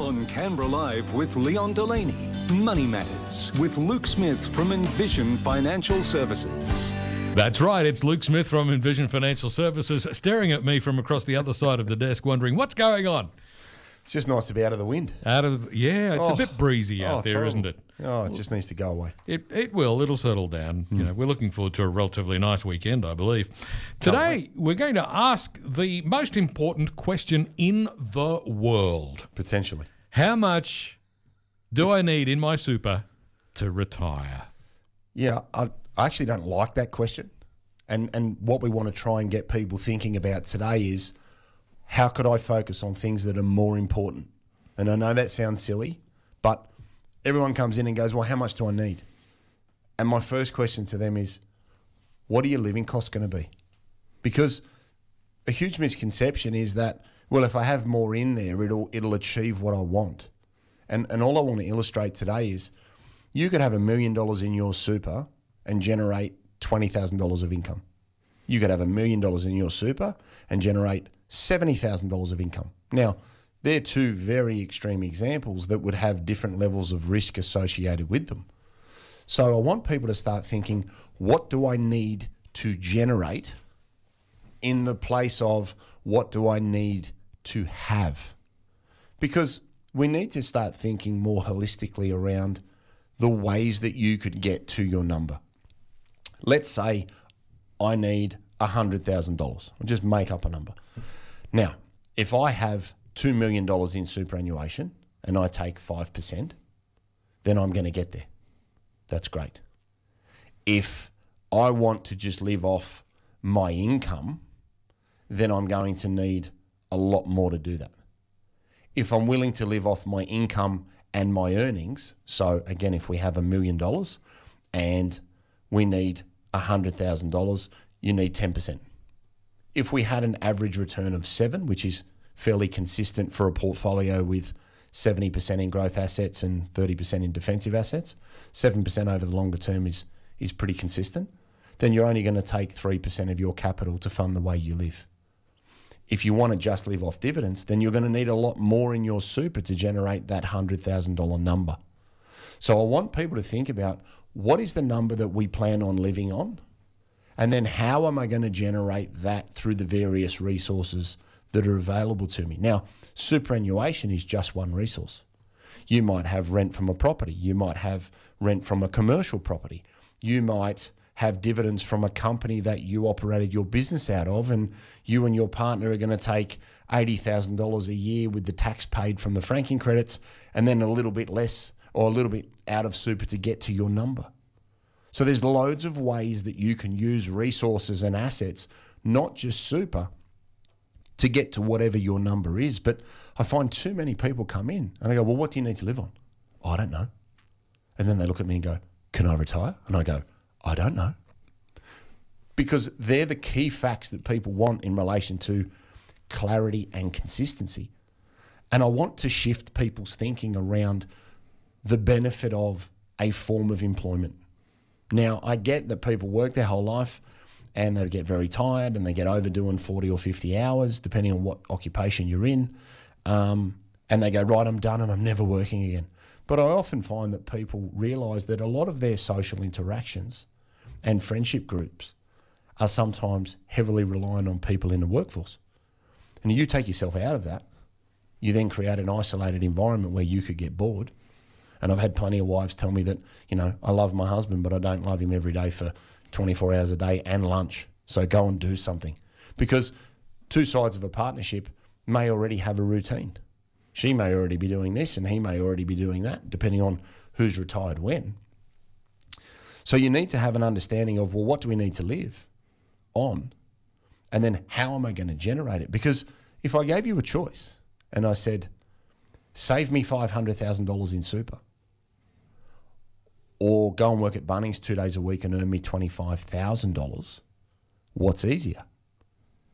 On Canberra Live with Leon Delaney. Money Matters with Luke Smith from Envision Financial Services. That's right, it's Luke Smith from Envision Financial Services staring at me from across the other side of the desk wondering what's going on. It's just nice to be out of the wind. It's a bit breezy out there, horrible. isn't it? Oh, it just needs to go away. It'll settle down. You know, we're looking forward to a relatively nice weekend, I believe. Today, we're going to ask the most important question in the world. Potentially. How much do I need in my super to retire? Yeah, I actually don't like that question. And what we want to try and get people thinking about today is, how could I focus on things that are more important? And I know that sounds silly, but everyone comes in and goes, well, how much do I need? And my first question to them is, what are your living costs going to be? Because a huge misconception is that, well, if I have more in there, it'll achieve what I want. And all I want to illustrate today is, you could have $1 million in your super and generate $20,000 of income. You could have $1 million in your super and generate $70,000 of income. Now, they're two very extreme examples that would have different levels of risk associated with them. So I want people to start thinking, what do I need to generate in the place of what do I need to have? Because we need to start thinking more holistically around the ways that you could get to your number. Let's say I need $100,000. I'll just make up a number. Now, if I have $2 million in superannuation and I take 5%, then I'm going to get there. That's great. If I want to just live off my income, then I'm going to need a lot more to do that. If I'm willing to live off my income and my earnings, so again, if we have $1 million and we need $100,000, you need 10%. If we had an average return of 7%, which is fairly consistent for a portfolio with 70% in growth assets and 30% in defensive assets, 7% over the longer term is pretty consistent, then you're only going to take 3% of your capital to fund the way you live. If you want to just live off dividends, then you're going to need a lot more in your super to generate that $100,000 number. So I want people to think about, what is the number that we plan on living on? And then how am I going to generate that through the various resources that are available to me? Now, superannuation is just one resource. You might have rent from a property. You might have rent from a commercial property. You might have dividends from a company that you operated your business out of, and you and your partner are going to take $80,000 a year with the tax paid from the franking credits, and then a little bit less or a little bit out of super to get to your number. So there's loads of ways that you can use resources and assets, not just super, to get to whatever your number is. But I find too many people come in and I go, well, what do you need to live on? I don't know. And then they look at me and go, can I retire? And I go, I don't know. Because they're the key facts that people want in relation to clarity and consistency. And I want to shift people's thinking around the benefit of a form of employment. Now, I get that people work their whole life and they get very tired and they get overdoing 40 or 50 hours, depending on what occupation you're in. And they go, right, I'm done and I'm never working again. But I often find that people realise that a lot of their social interactions and friendship groups are sometimes heavily reliant on people in the workforce. And you take yourself out of that, you then create an isolated environment where you could get bored. And I've had plenty of wives tell me that, I love my husband, but I don't love him every day for 24 hours a day and lunch. So go and do something. Because two sides of a partnership may already have a routine. She may already be doing this and he may already be doing that, depending on who's retired when. So you need to have an understanding of, well, what do we need to live on? And then how am I going to generate it? Because if I gave you a choice and I said, save me $500,000 in super, or go and work at Bunnings 2 days a week and earn me $25,000, what's easier?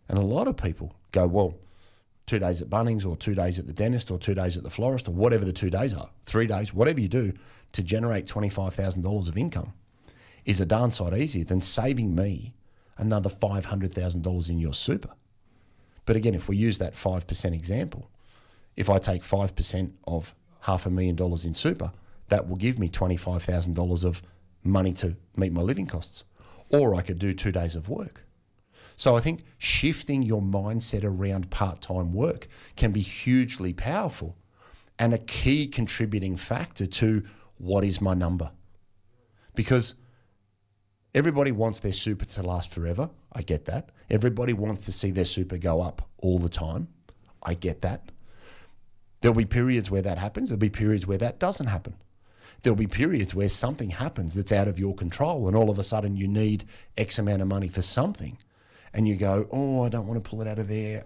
And a lot of people go, well, 2 days at Bunnings or 2 days at the dentist or 2 days at the florist or whatever the 2 days are, 3 days, whatever you do to generate $25,000 of income is a darn sight easier than saving me another $500,000 in your super. But again, if we use that 5% example, If I take 5% of $500,000 in super, that will give me $25,000 of money to meet my living costs. Or I could do 2 days of work. So I think shifting your mindset around part-time work can be hugely powerful and a key contributing factor to what is my number. Because everybody wants their super to last forever. I get that. Everybody wants to see their super go up all the time. I get that. There'll be periods where that happens. There'll be periods where that doesn't happen. There'll be periods where something happens that's out of your control and all of a sudden you need X amount of money for something. And you go, oh, I don't want to pull it out of there.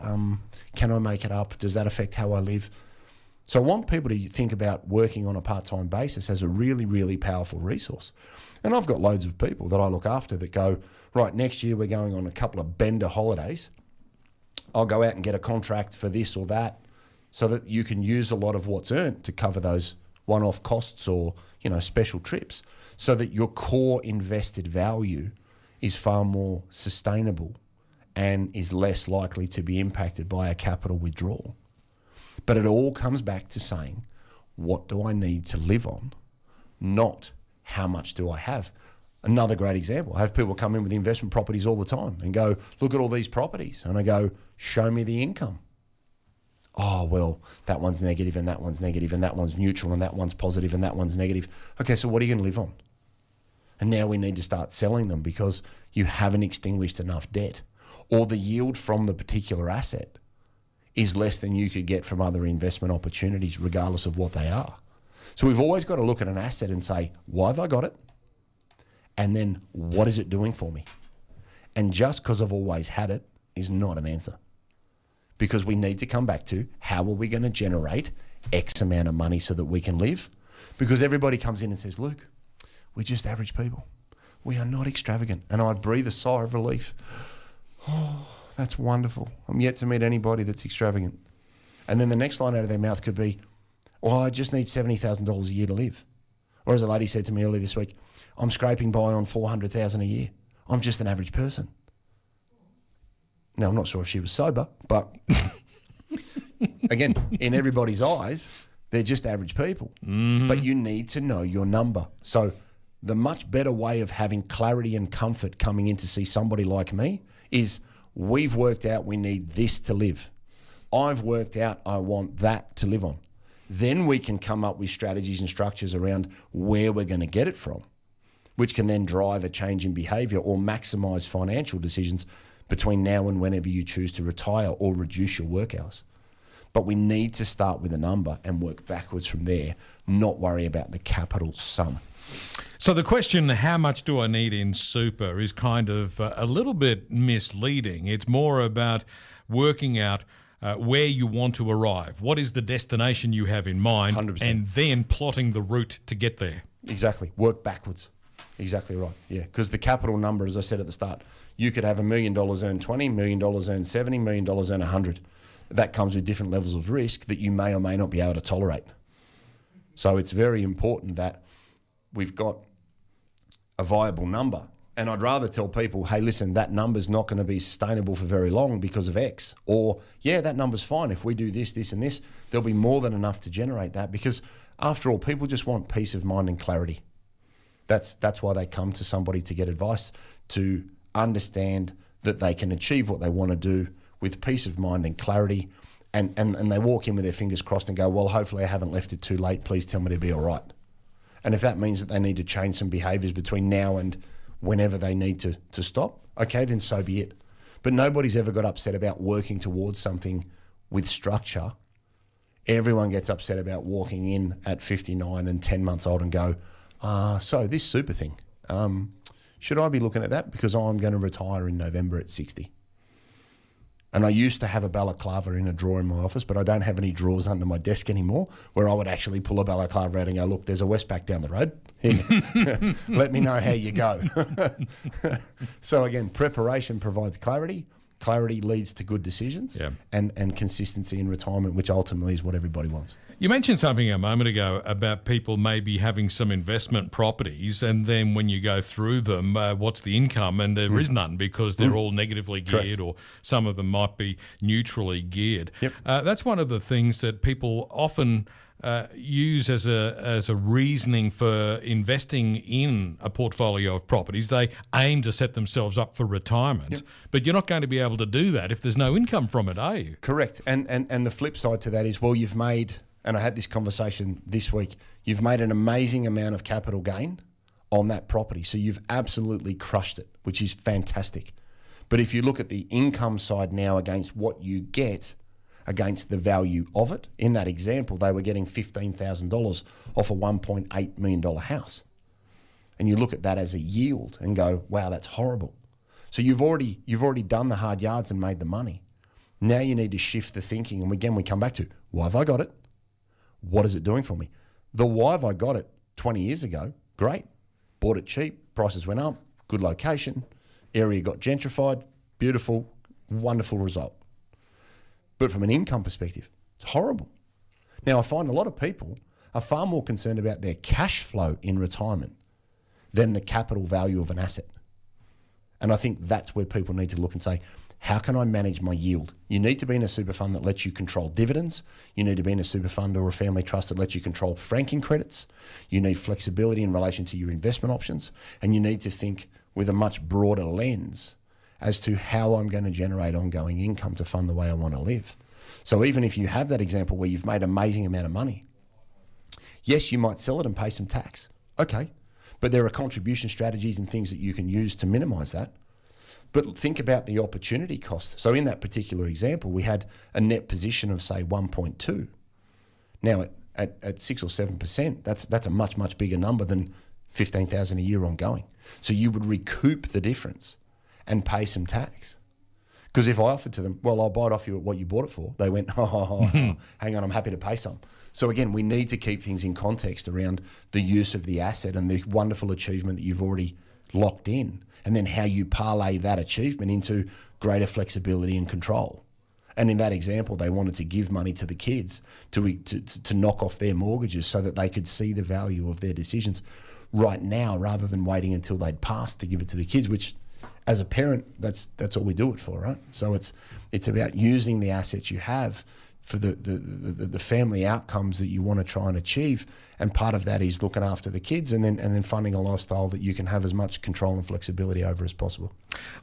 Can I make it up? Does that affect how I live? So I want people to think about working on a part-time basis as a really, really powerful resource. And I've got loads of people that I look after that go, right, next year we're going on a couple of bender holidays. I'll go out and get a contract for this or that so that you can use a lot of what's earned to cover those one-off costs or, special trips so that your core invested value is far more sustainable and is less likely to be impacted by a capital withdrawal. But it all comes back to saying, what do I need to live on? Not how much do I have? Another great example, I have people come in with investment properties all the time and go, look at all these properties. And I go, show me the income. Oh, well, that one's negative and that one's negative and that one's neutral and that one's positive and that one's negative. Okay, so what are you going to live on? And now we need to start selling them because you haven't extinguished enough debt, or the yield from the particular asset is less than you could get from other investment opportunities, regardless of what they are. So we've always got to look at an asset and say, why have I got it? And then what is it doing for me? And just because I've always had it is not an answer. Because we need to come back to how are we going to generate X amount of money so that we can live? Because everybody comes in and says, Luke, we're just average people. We are not extravagant. And I breathe a sigh of relief. Oh, that's wonderful. I'm yet to meet anybody that's extravagant. And then the next line out of their mouth could be, well, I just need $70,000 a year to live. Or as a lady said to me earlier this week, I'm scraping by on $400,000 a year. I'm just an average person. Now, I'm not sure if she was sober, but again, in everybody's eyes, they're just average people. Mm-hmm. But you need to know your number. So the much better way of having clarity and comfort coming in to see somebody like me is we've worked out we need this to live. I've worked out I want that to live on. Then we can come up with strategies and structures around where we're going to get it from, which can then drive a change in behaviour or maximise financial decisions between now and whenever you choose to retire or reduce your work hours. But we need to start with a number and work backwards from there, not worry about the capital sum. So the question, how much do I need in super, is kind of a little bit misleading. It's more about working out where you want to arrive. What is the destination you have in mind? 100%. And then plotting the route to get there. Exactly. Work backwards. Exactly right. Yeah, because the capital number, as I said at the start, you could have $1 million earn 20, $1 million earn 70, $1 million earn 100. That comes with different levels of risk that you may or may not be able to tolerate. So it's very important that we've got a viable number. And I'd rather tell people, hey, listen, that number's not going to be sustainable for very long because of X. Or, yeah, that number's fine. If we do this, this, and this, there'll be more than enough to generate that. Because after all, people just want peace of mind and clarity. That's why they come to somebody to get advice, to understand that they can achieve what they want to do with peace of mind and clarity. And they walk in with their fingers crossed and go, well, hopefully I haven't left it too late. Please tell me to be all right. And if that means that they need to change some behaviours between now and whenever they need to stop, okay, then so be it. But nobody's ever got upset about working towards something with structure. Everyone gets upset about walking in at 59 and 10 months old and go, so this super thing, should I be looking at that because I'm going to retire in November at 60? And I used to have a balaclava in a drawer in my office, but I don't have any drawers under my desk anymore where I would actually pull a balaclava out and go, look, there's a Westpac down the road. Let me know how you go. So again, preparation provides clarity. Clarity leads to good decisions and consistency in retirement, which ultimately is what everybody wants. You mentioned something a moment ago about people maybe having some investment properties, and then when you go through them, what's the income? And there is none because they're all negatively geared. Correct. Or some of them might be neutrally geared. Yep. That's one of the things that people often use as a reasoning for investing in a portfolio of properties. They aim to set themselves up for retirement, but you're not going to be able to do that if there's no income from it, are you? Correct. And the flip side to that is, well, you've made, and I had this conversation this week, you've made an amazing amount of capital gain on that property. So you've absolutely crushed it, which is fantastic. But if you look at the income side now against what you get against the value of it, in that example, they were getting $15,000 off a $1.8 million house. And you look at that as a yield and go, wow, that's horrible. So you've already done the hard yards and made the money. Now you need to shift the thinking. And again, we come back to, why have I got it? What is it doing for me? The why have I got it 20 years ago, great. Bought it cheap, prices went up, good location, area got gentrified, beautiful, wonderful result. But from an income perspective, it's horrible. Now, I find a lot of people are far more concerned about their cash flow in retirement than the capital value of an asset. And I think that's where people need to look and say, how can I manage my yield? You need to be in a super fund that lets you control dividends. You need to be in a super fund or a family trust that lets you control franking credits. You need flexibility in relation to your investment options. And you need to think with a much broader lens as to how I'm going to generate ongoing income to fund the way I want to live. So even if you have that example where you've made an amazing amount of money, yes, you might sell it and pay some tax. Okay, but there are contribution strategies and things that you can use to minimize that. But think about the opportunity cost. So in that particular example, we had a net position of, say, 1.2. Now, at 6 or 7%, that's a much, much bigger number than 15,000 a year ongoing. So you would recoup the difference and pay some tax. Because if I offered to them, well, I'll buy it off you at what you bought it for, they went, hang on, I'm happy to pay some. So again, we need to keep things in context around the use of the asset and the wonderful achievement that you've already locked in, and then how you parlay that achievement into greater flexibility and control. And in that example, they wanted to give money to the kids to knock off their mortgages so that they could see the value of their decisions right now rather than waiting until they'd passed to give it to the kids, which as a parent, that's all we do it for, right? So it's about using the assets you have for the family outcomes that you want to try and achieve, and part of that is looking after the kids and then funding a lifestyle that you can have as much control and flexibility over as possible.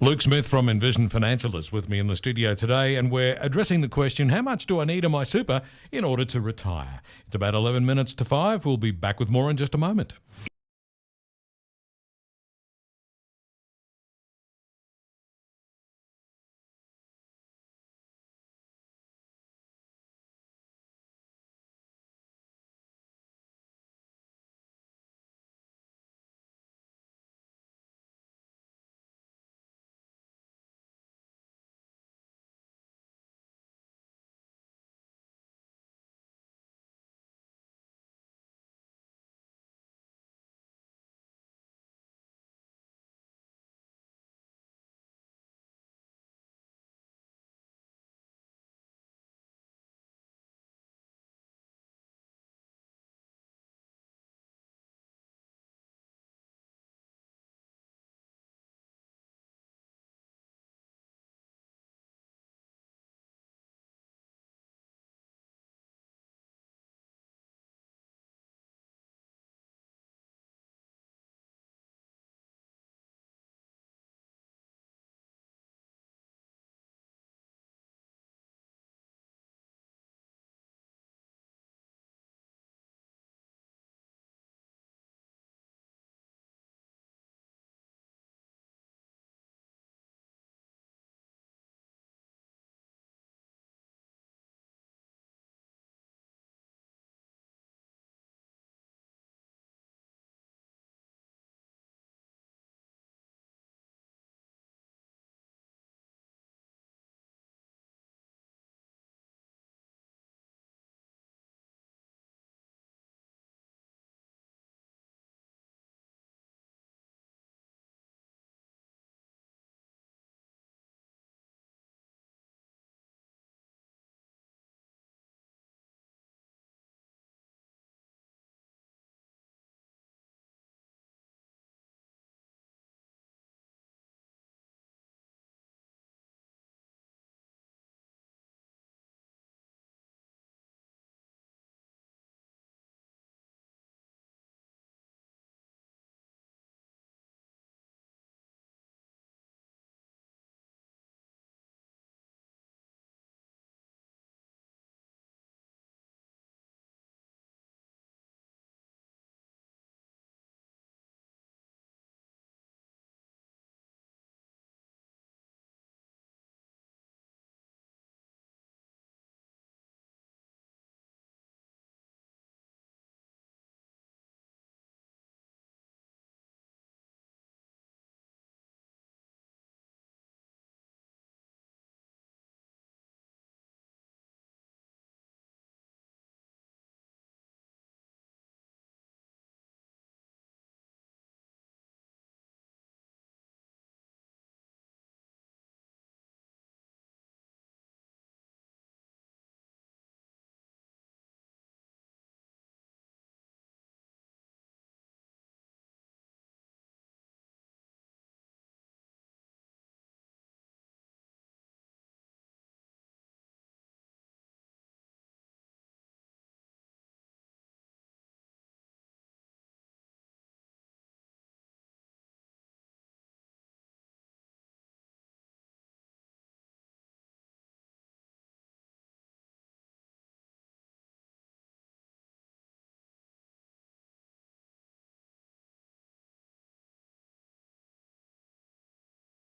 Luke Smith from Envision Financial is with me in the studio today, and we're addressing the question, how much do I need in my super in order to retire? It's about 11 minutes to 5. We'll be back with more in just a moment.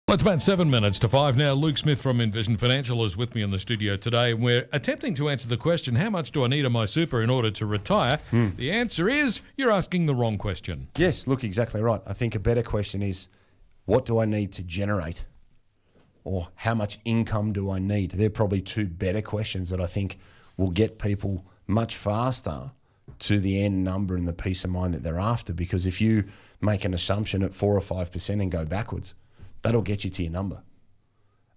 Well, it's about 7 minutes to 5 now. Luke Smith from Envision Financial is with me in the studio today. We're attempting to answer the question, how much do I need on my super in order to retire? The answer is, you're asking the wrong question. Yes, look, exactly right. I think a better question is, what do I need to generate? Or how much income do I need? They're probably two better questions that I think will get people much faster to the end number and the peace of mind that they're after. Because if you make an assumption at 4 or 5% and go backwards, that'll get you to your number.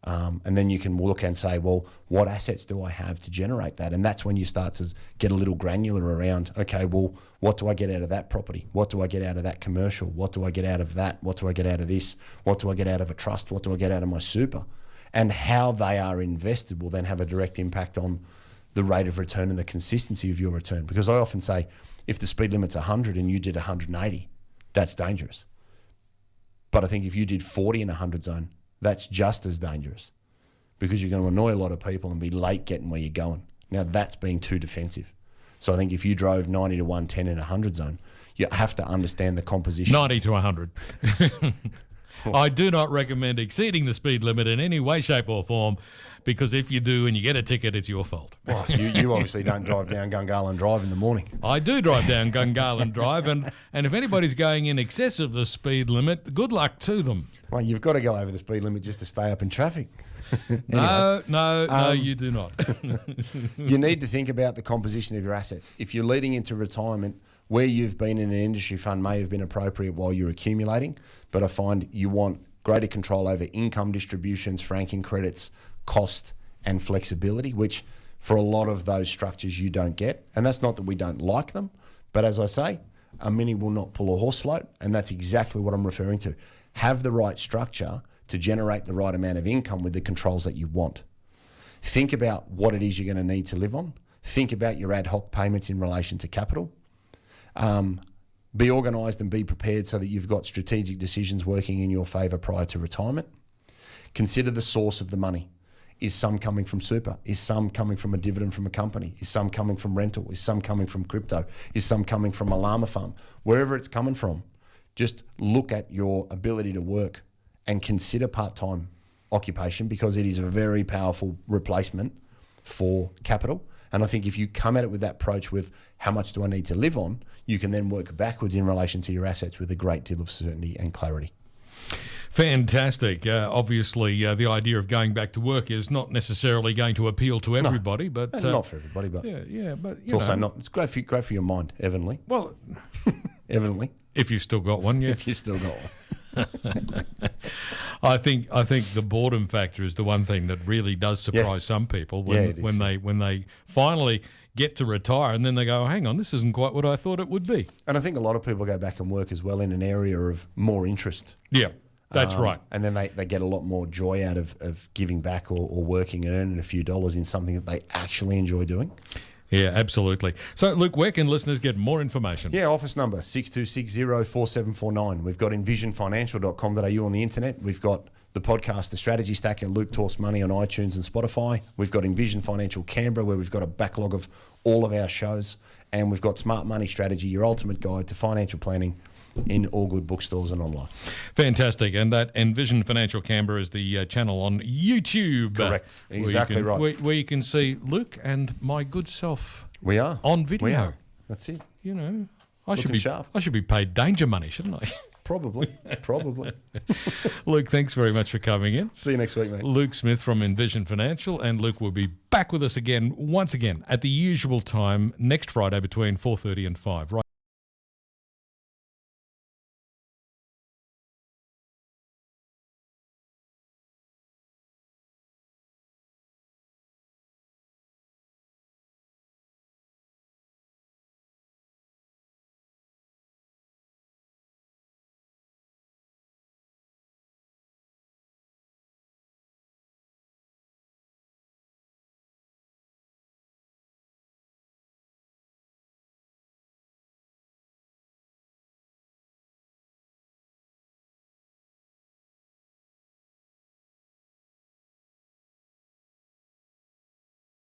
And then you can look and say, well, what assets do I have to generate that? And that's when you start to get a little granular around, okay, well, what do I get out of that property? What do I get out of that commercial? What do I get out of that? What do I get out of this? What do I get out of a trust? What do I get out of my super? And how they are invested will then have a direct impact on the rate of return and the consistency of your return. Because I often say, if the speed limit's 100 and you did 180, that's dangerous. But I think if you did 40 in a 100 zone, that's just as dangerous, because you're going to annoy a lot of people and be late getting where you're going. Now, that's being too defensive. So I think if you drove 90 to 110 in a 100 zone, you have to understand the composition. 90 to 100. I do not recommend exceeding the speed limit in any way, shape or form, because if you do and you get a ticket, it's your fault. Well, you obviously don't drive down Gungahlin Drive in the morning. I do drive down Gungahlin Drive, and if anybody's going in excess of the speed limit, good luck to them. Well, you've got to go over the speed limit just to stay up in traffic. Anyway, no, you do not. You need to think about the composition of your assets. If you're leading into retirement, where you've been in an industry fund may have been appropriate while you're accumulating, but I find you want greater control over income distributions, franking credits, cost and flexibility, which for a lot of those structures you don't get. And that's not that we don't like them, but as I say, a mini will not pull a horse float, and that's exactly what I'm referring to. Have the right structure to generate the right amount of income with the controls that you want. Think about what it is you're going to need to live on. Think about your ad hoc payments in relation to capital. Be organised and be prepared so that you've got strategic decisions working in your favour prior to retirement. Consider the source of the money. Is some coming from super? Is some coming from a dividend from a company? Is some coming from rental? Is some coming from crypto? Is some coming from a llama farm? Wherever it's coming from, just look at your ability to work and consider part-time occupation, because it is a very powerful replacement for capital. And I think if you come at it with that approach with how much do I need to live on, you can then work backwards in relation to your assets with a great deal of certainty and clarity. Fantastic. Obviously, the idea of going back to work is not necessarily going to appeal to everybody, but not for everybody, but but it's also not. It's great for your mind, evidently. Well, evidently, if you've still got one, yeah. If you still got one. I think the boredom factor is the one thing that really does surprise some people when they finally get to retire and then they go, oh, hang on, this isn't quite what I thought it would be. And I think a lot of people go back and work as well in an area of more interest. Yeah, that's right. And then they get a lot more joy out of giving back or working and earning a few dollars in something that they actually enjoy doing. Yeah, absolutely. So, Luke, where can listeners get more information? Yeah, office number 62604749. We've got envisionfinancial.com.au on the internet. We've got the podcast, The Strategy Stacker, Luke Talks Money on iTunes and Spotify. We've got Envision Financial Canberra, where we've got a backlog of all of our shows. And we've got Smart Money Strategy, your ultimate guide to financial planning, in all good bookstores and online. Fantastic. And that Envision Financial Canberra is the channel on YouTube. Correct. Exactly right. Where you can see Luke and my good self. We are. On video. We are. That's it. You know, I Looking should be sharp. I should be paid danger money, shouldn't I? Probably. Luke, thanks very much for coming in. See you next week, mate. Luke Smith from Envision Financial, and Luke will be back with us once again, at the usual time next Friday between 4:30 and 5. Right.